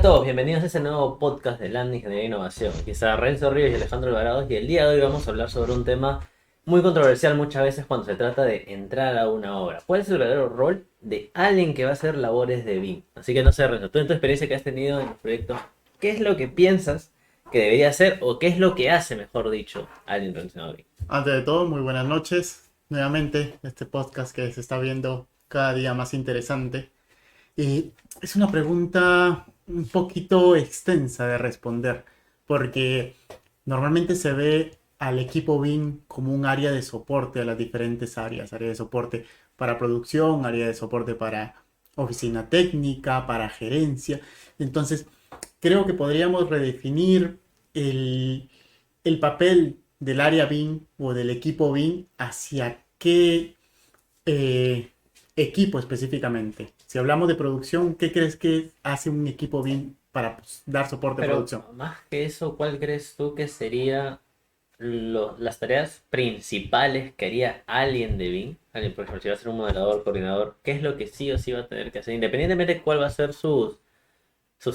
todos, bienvenidos a este nuevo podcast de Land Ingeniería e Innovación. Aquí está Renzo Ríos y Alejandro Alvarado y el día de hoy vamos a hablar sobre un tema muy controversial muchas veces cuando se trata de entrar a una obra. ¿Cuál es el verdadero rol de alguien que va a hacer labores de BIM? Así que no sé, Renzo, tú en tu experiencia que has tenido en los proyectos, ¿qué es lo que piensas que debería hacer o qué es lo que hace, mejor dicho, alguien relacionado a BIM? Antes de todo, muy buenas noches. Nuevamente, este podcast que se está viendo cada día más interesante. Y es una pregunta un poquito extensa de responder, porque normalmente se ve al equipo BIM como un área de soporte a las diferentes áreas, área de soporte para producción, área de soporte para oficina técnica, para gerencia. Entonces, creo que podríamos redefinir el, el papel del área BIM o del equipo BIM hacia qué eh, equipo específicamente. Si hablamos de producción, ¿qué crees que hace un equipo BIM para pues, dar soporte a Pero producción? más que eso, ¿cuál crees tú que sería las tareas principales que haría alguien de BIM? Alguien, por ejemplo, si va a ser un modelador, coordinador, ¿qué es lo que sí o sí va a tener que hacer? Independientemente de cuál va a ser sus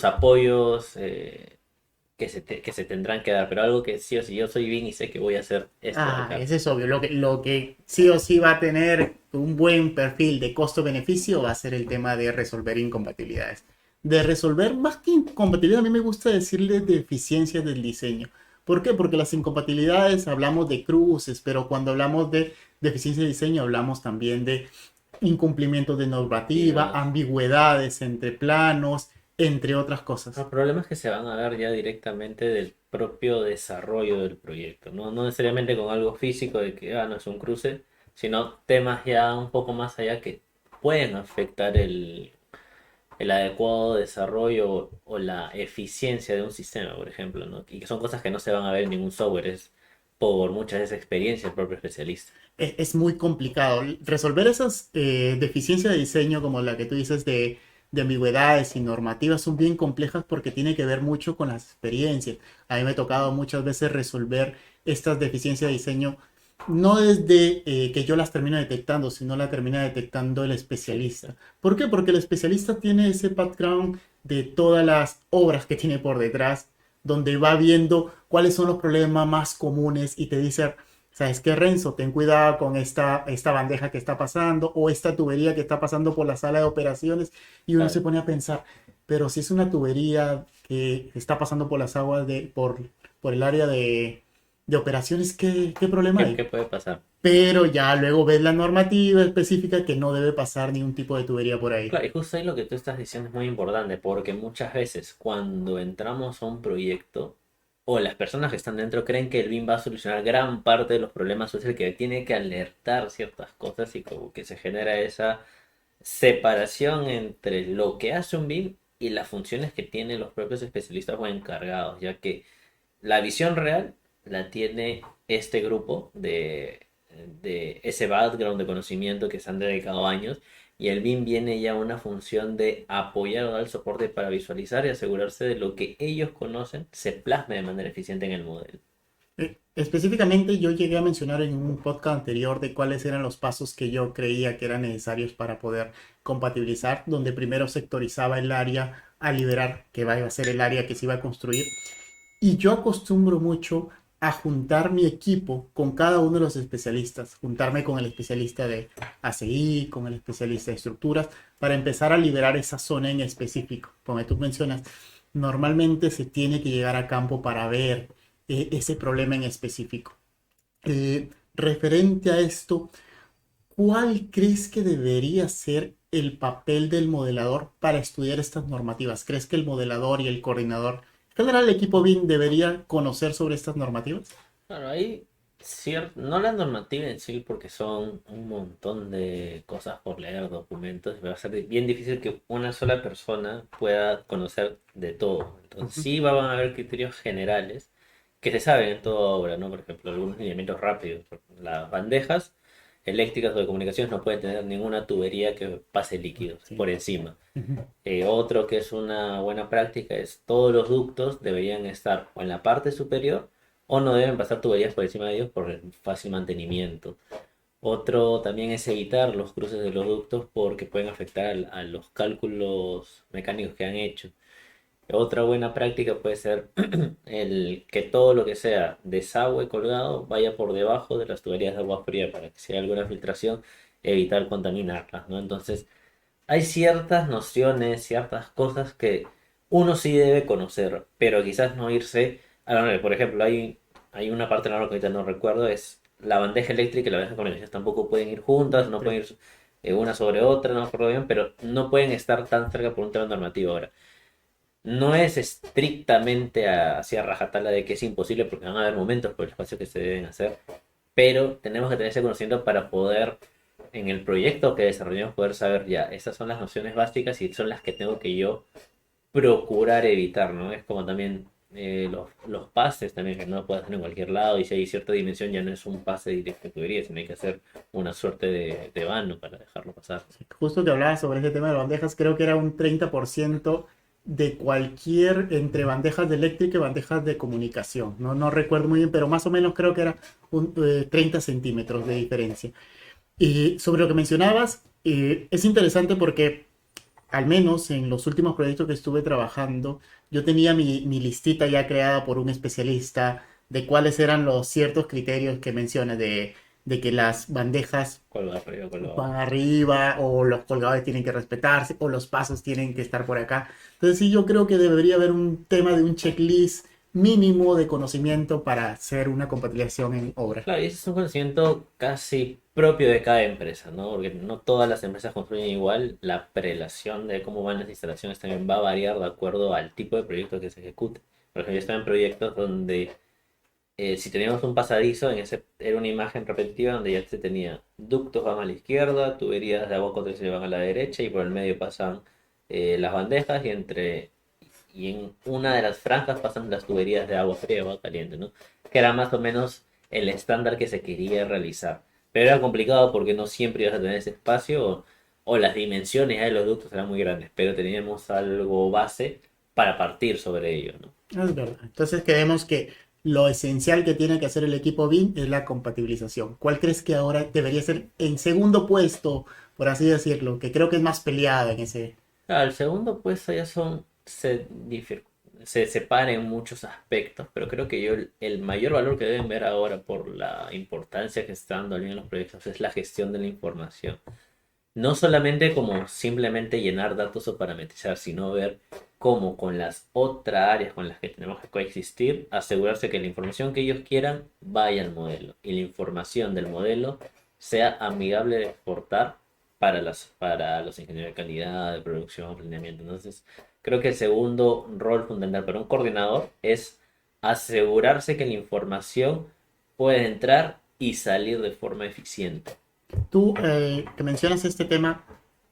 apoyos que se tendrán que dar, pero algo que sí o sí yo soy BIM y sé que voy a hacer esto de Ah, acá. ese es obvio. Lo que sí o sí va a tener un buen perfil de costo-beneficio va a ser el tema de resolver incompatibilidades. De resolver más que incompatibilidad, a mí me gusta decirle deficiencias del diseño. ¿Por qué? Porque las incompatibilidades hablamos de cruces, pero cuando hablamos de deficiencia de diseño hablamos también de incumplimientos de Y normativa, más. ambigüedades entre planos, entre otras cosas. Los problemas que se van a ver ya directamente del propio desarrollo del proyecto, ¿no? No necesariamente con algo físico de que no es un cruce, sino temas ya un poco más allá que pueden afectar el adecuado desarrollo o la eficiencia de un sistema, por ejemplo, ¿no? Y que son cosas que no se van a ver en ningún software, es por muchas veces experiencia del propio especialista. Es muy complicado. Resolver esas deficiencias de diseño, como la que tú dices de ambigüedades y normativas, son bien complejas porque tiene que ver mucho con las experiencias. A mí me ha tocado muchas veces resolver estas deficiencias de diseño, no desde que yo las termino detectando, sino la termina detectando el especialista. ¿Por qué? Porque el especialista tiene ese background de todas las obras que tiene por detrás, donde va viendo cuáles son los problemas más comunes y te dice, ¿sabes qué, Renzo? Ten cuidado con esta bandeja que está pasando o esta tubería que está pasando por la sala de operaciones. Y uno se Claro. pone a pensar, pero si es una tubería que está pasando por las aguas por el área de operaciones, ¿qué problema ¿Qué hay? puede pasar? Pero ya luego ves la normativa específica que no debe pasar ningún tipo de tubería por ahí. Claro, y justo ahí lo que tú estás diciendo es muy importante, porque muchas veces cuando entramos a un proyecto, o las personas que están dentro creen que el BIM va a solucionar gran parte de los problemas, o es el que tiene que alertar ciertas cosas y como que se genera esa separación entre lo que hace un BIM y las funciones que tienen los propios especialistas o encargados, ya que la visión real la tiene este grupo de ese background de conocimiento que se han dedicado años y el BIM viene ya a una función de apoyar o dar soporte para visualizar y asegurarse de lo que ellos conocen se plasme de manera eficiente en el modelo. Específicamente yo llegué a mencionar en un podcast anterior de cuáles eran los pasos que yo creía que eran necesarios para poder compatibilizar, donde primero sectorizaba el área a liberar que iba a ser el área que se iba a construir. Y yo acostumbro mucho a juntar mi equipo con cada uno de los especialistas, juntarme con el especialista de ACI, con el especialista de estructuras, para empezar a liberar esa zona en específico. Como tú mencionas, normalmente se tiene que llegar a campo para ver ese problema en específico. Referente a esto, ¿cuál crees que debería ser el papel del modelador para estudiar estas normativas? ¿Crees que el modelador y el coordinador, en general el equipo BIM, debería conocer sobre estas normativas? Claro, ahí no la normativa en sí, porque son un montón de cosas por leer, documentos, va a ser bien difícil que una sola persona pueda conocer de todo. Entonces Ujú. sí van a haber criterios generales que se saben en toda obra, ¿no? Por ejemplo, algunos lineamientos rápidos. Las bandejas eléctricas o de comunicaciones no pueden tener ninguna tubería que pase líquidos Sí. por encima. Ujú. Otro que es una buena práctica es todos los ductos deberían estar o en la parte superior o no deben pasar tuberías por encima de ellos por el fácil mantenimiento. Otro también es evitar los cruces de los ductos porque pueden afectar a los cálculos mecánicos que han hecho. Otra buena práctica puede ser el que todo lo que sea desagüe colgado vaya por debajo de las tuberías de agua fría para que si hay alguna filtración, evitar contaminarlas, ¿no? Entonces, hay ciertas nociones, ciertas cosas que uno sí debe conocer, pero quizás no irse a la nube. Por ejemplo, hay una parte de la norma que ahorita no recuerdo, es la bandeja eléctrica y la bandeja de comunicaciones tampoco pueden ir juntas, no pueden ir una sobre otra, no me acuerdo bien, pero no pueden estar tan cerca por un tema normativo ahora. No es estrictamente hacia rajatabla de que es imposible porque van a haber momentos por el espacio que se deben hacer, pero tenemos que tener ese conocimiento para poder, en el proyecto que desarrollemos, poder saber ya, estas son las nociones básicas y son las que tengo que yo procurar evitar, ¿no? Es como también los pases también que no lo puedes hacer en cualquier lado y si hay cierta dimensión ya no es un pase directo de tubería, sino hay que hacer una suerte de vano para dejarlo pasar. Justo que hablaba sobre ese tema de bandejas, creo que era un 30% de cualquier entre bandejas de eléctrica y bandejas de comunicación. No, no recuerdo muy bien, pero más o menos creo que era 30 centímetros de diferencia. Y sobre lo que mencionabas, es interesante porque al menos en los últimos proyectos que estuve trabajando, yo tenía mi listita ya creada por un especialista de cuáles eran los ciertos criterios que mencionas de que las bandejas ¿Cuál va arriba, cuál va van abajo? arriba o los colgadores tienen que respetarse o los pasos tienen que estar por acá. Entonces sí, yo creo que debería haber un tema de un checklist mínimo de conocimiento para hacer una compatibilización en obra. Claro, y ese es un conocimiento casi propio de cada empresa, ¿no? Porque no todas las empresas construyen igual. La prelación de cómo van las instalaciones también va a variar de acuerdo al tipo de proyecto que se ejecute. Por ejemplo, yo estaba en proyectos donde si teníamos un pasadizo, en ese era una imagen repetitiva donde ya se tenía ductos van a la izquierda, tuberías de agua potable van a la derecha y por el medio pasan las bandejas y en una de las franjas pasan las tuberías de agua fría y agua caliente, ¿no? Que era más o menos el estándar que se quería realizar. Pero era complicado porque no siempre ibas a tener ese espacio o las dimensiones de los ductos eran muy grandes, pero teníamos algo base para partir sobre ello, ¿no? Es verdad. Entonces creemos que lo esencial que tiene que hacer el equipo BIM es la compatibilización. ¿Cuál crees que ahora debería ser en segundo puesto, por así decirlo? Que creo que es más peleado en ese... Claro, el segundo puesto ya se separa en muchos aspectos, pero creo que el mayor valor que deben ver ahora por la importancia que está dando en los proyectos es la gestión de la información. No solamente como simplemente llenar datos o parametrizar, sino ver cómo con las otras áreas con las que tenemos que coexistir, asegurarse que la información que ellos quieran vaya al modelo y la información del modelo sea amigable de exportar para los ingenieros de calidad, de producción, planeamiento. Entonces, creo que el segundo rol fundamental para un coordinador es asegurarse que la información puede entrar y salir de forma eficiente. Tú que mencionas este tema,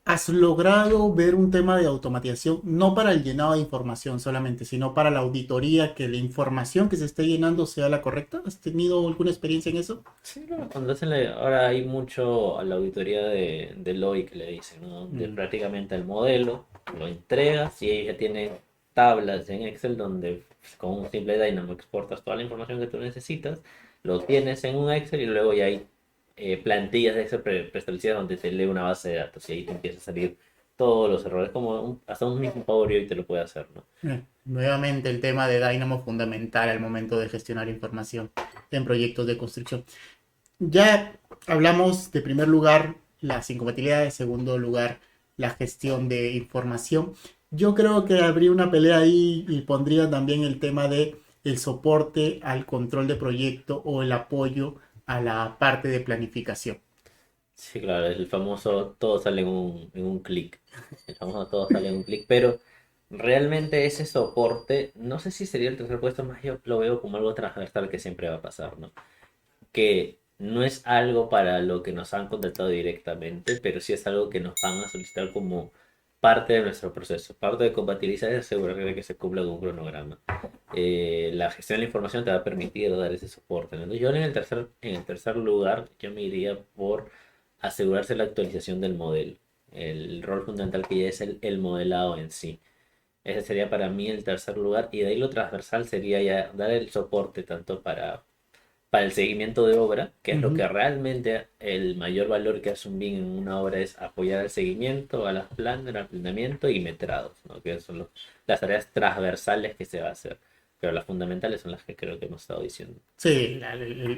¿has logrado ver un tema de automatización, no para el llenado de información solamente, sino para la auditoría, que la información que se esté llenando sea la correcta? ¿Has tenido alguna experiencia en eso? Sí, claro, cuando ahora hay mucho a la auditoría de LOI que le dicen, ¿no? De Mm. prácticamente el modelo, lo entregas y ellos ya tienen tablas en Excel donde pues, con un simple Dynamo exportas toda la información que tú necesitas, lo tienes en un Excel y luego ya hay plantillas de Excel preestablecidas donde te lee una base de datos y ahí te empieza a salir todos los errores, como hasta un mismo Power BI te lo puede hacer, ¿no? Nuevamente el tema de Dynamo fundamental al momento de gestionar información en proyectos de construcción. Ya hablamos de primer lugar las incompatibilidades, de segundo lugar la gestión de información. Yo creo que habría una pelea ahí y pondría también el tema de el soporte al control de proyecto o el apoyo a la parte de planificación. Sí, claro, el famoso todo sale en un clic. El famoso todo sale en un clic, pero realmente ese soporte, no sé si sería el tercer puesto, más yo lo veo como algo transversal que siempre va a pasar, ¿no? Que no es algo para lo que nos han contratado directamente, pero sí es algo que nos van a solicitar como parte de nuestro proceso. Parte de compatibilizar es asegurar de que se cumpla con un cronograma. La gestión de la información te va a permitir dar ese soporte, ¿no? Entonces, yo en el tercer lugar, yo me iría por asegurarse la actualización del modelo. El rol fundamental que ya es el modelado en sí. Ese sería para mí el tercer lugar. Y de ahí lo transversal sería ya dar el soporte tanto para para el seguimiento de obra, que es lo Ujú. que realmente el mayor valor que hace un BIM en una obra es apoyar al seguimiento, a las planas, al planeamiento y metrados, ¿no? Que son las tareas transversales que se va a hacer. Pero las fundamentales son las que creo que hemos estado diciendo. Sí,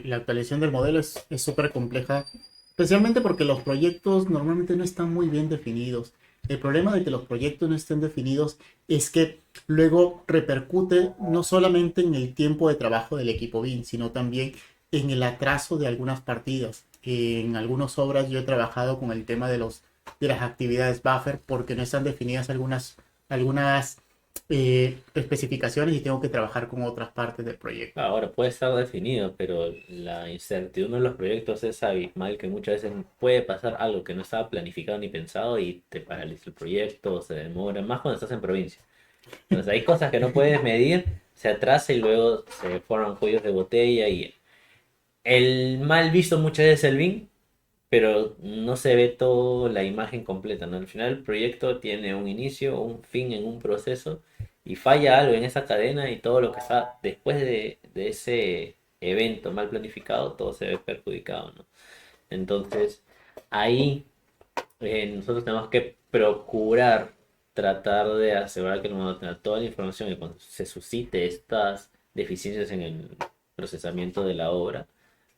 la actualización del modelo es súper compleja, especialmente porque los proyectos normalmente no están muy bien definidos. El problema de que los proyectos no estén definidos es que luego repercute no solamente en el tiempo de trabajo del equipo BIM, sino también en el atraso de algunas partidas. En algunas obras yo he trabajado con el tema de las actividades buffer porque no están definidas algunas especificaciones y tengo que trabajar con otras partes del proyecto. Ahora puede estar definido, pero la incertidumbre de los proyectos es abismal, que muchas veces puede pasar algo que no estaba planificado ni pensado y te paraliza el proyecto, se demora, más cuando estás en provincia. Entonces hay cosas que no puedes medir, se atrasa y luego se forman cuellos de botella y el mal visto muchas veces es el BIM, pero no se ve toda la imagen completa, ¿no? Al final el proyecto tiene un inicio, un fin en un proceso y falla algo en esa cadena y todo lo que está después de ese evento mal planificado, todo se ve perjudicado, ¿no? Entonces, ahí nosotros tenemos que procurar tratar de asegurar que el modelo tenga toda la información y cuando se suscite estas deficiencias en el procesamiento de la obra,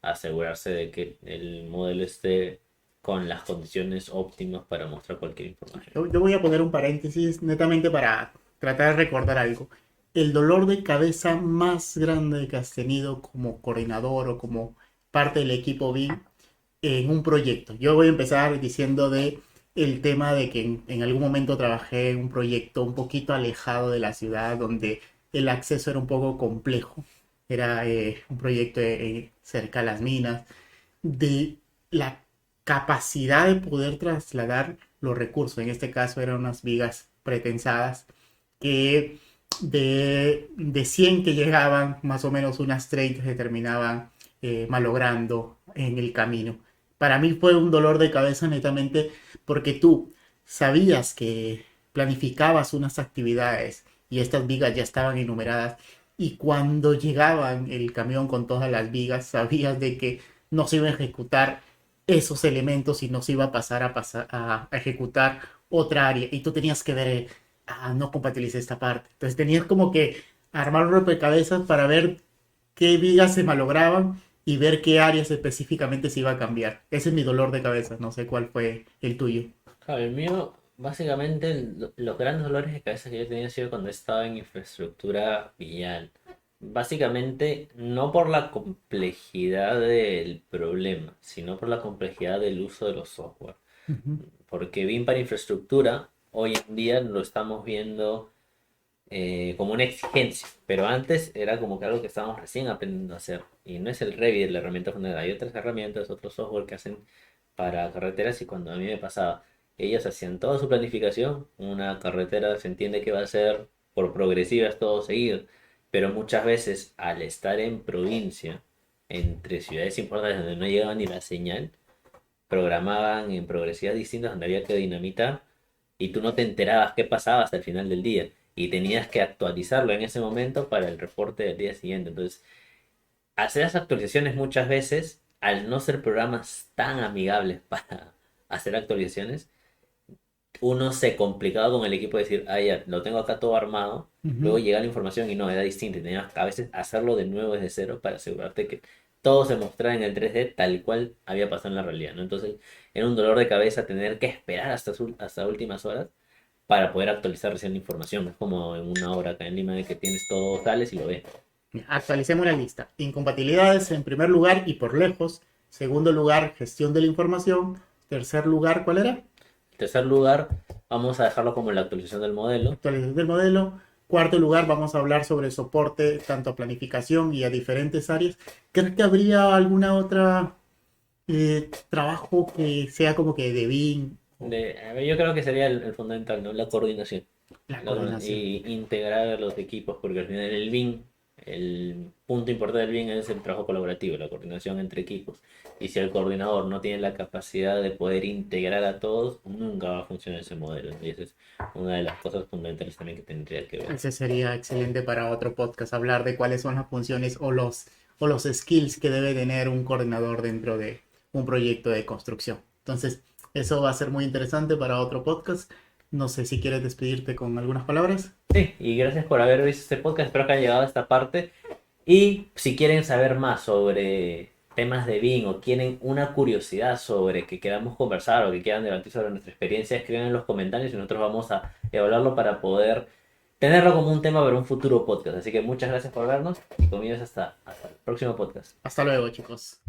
asegurarse de que el modelo esté con las condiciones óptimas para mostrar cualquier información. Yo voy a poner un paréntesis netamente para tratar de recordar algo. El dolor de cabeza más grande que has tenido como coordinador o como parte del equipo BIM en un proyecto. Yo voy a empezar diciendo de el tema de que en algún momento trabajé en un proyecto un poquito alejado de la ciudad donde el acceso era un poco complejo. Era un proyecto cerca a las minas, de la capacidad de poder trasladar los recursos. En este caso eran unas vigas pretensadas que de 100 que llegaban, más o menos unas 30 se terminaban malogrando en el camino. Para mí fue un dolor de cabeza netamente porque tú sabías que planificabas unas actividades y estas vigas ya estaban enumeradas y cuando llegaban el camión con todas las vigas sabías de que no se iba a ejecutar esos elementos y no se iba a pasar a ejecutar otra área y tú tenías que ver no compatibilice esta parte. Entonces tenías como que armar un rompecabezas para ver qué vigas se malograban y ver qué áreas específicamente se iba a cambiar. Ese es mi dolor de cabeza, no sé cuál fue el tuyo. Claro, el mío, básicamente, los grandes dolores de cabeza que yo tenía sido cuando estaba en infraestructura vial. Básicamente, no por la complejidad del problema, sino por la complejidad del uso de los software. Uh -huh. Porque BIM para infraestructura, hoy en día lo estamos viendo como una exigencia, pero antes era como que algo que estábamos recién aprendiendo a hacer. Y no es el Revit la herramienta fundamental, hay otras herramientas, otros software que hacen para carreteras y cuando a mí me pasaba, ellos hacían toda su planificación, una carretera se entiende que va a ser por progresivas todo seguido, pero muchas veces al estar en provincia, entre ciudades importantes donde no llegaba ni la señal, programaban en progresivas distintas donde había que dinamitar y tú no te enterabas qué pasaba hasta el final del día y tenías que actualizarlo en ese momento para el reporte del día siguiente. Entonces, hacer las actualizaciones muchas veces, al no ser programas tan amigables para hacer actualizaciones, uno se complicaba con el equipo de decir, ah, ya, lo tengo acá todo armado, Uh luego -huh. llega la información y no, era distinto, y tenías que a veces hacerlo de nuevo desde cero para asegurarte que todo se mostrara en el 3D tal cual había pasado en la realidad, ¿no? Entonces, era un dolor de cabeza tener que esperar hasta últimas horas para poder actualizar recién la información. No es como en una obra acá en Lima de que tienes todo, sales y lo ves. Actualicemos la lista. Incompatibilidades en primer lugar y por lejos. Segundo lugar, gestión de la información. Tercer lugar, ¿cuál era? En tercer lugar, vamos a dejarlo como la actualización del modelo. Actualización del modelo. Cuarto lugar, vamos a hablar sobre soporte tanto a planificación y a diferentes áreas. ¿Crees que habría alguna otra trabajo que sea como que de BIM o A ver, yo creo que sería el fundamental, ¿no? La coordinación. la coordinación? Y integrar a los equipos, porque al final el BIM, el punto importante del BIM es el trabajo colaborativo, la coordinación entre equipos. Y si el coordinador no tiene la capacidad de poder integrar a todos, nunca va a funcionar ese modelo. Y esa es una de las cosas fundamentales también que tendría que ver. Ese sería excelente para otro podcast, hablar de cuáles son las funciones o los skills que debe tener un coordinador dentro de un proyecto de construcción. Entonces, eso va a ser muy interesante para otro podcast. No sé si quieres despedirte con algunas palabras. Sí, y gracias por haber visto este podcast. Espero que haya llegado a esta parte. Y si quieren saber más sobre temas de BIM o tienen una curiosidad sobre que queramos conversar o que quieran debatir sobre nuestra experiencia, escriban en los comentarios y nosotros vamos a evaluarlo para poder tenerlo como un tema para un futuro podcast. Así que muchas gracias por vernos y conmigo hasta el próximo podcast. Hasta luego, chicos.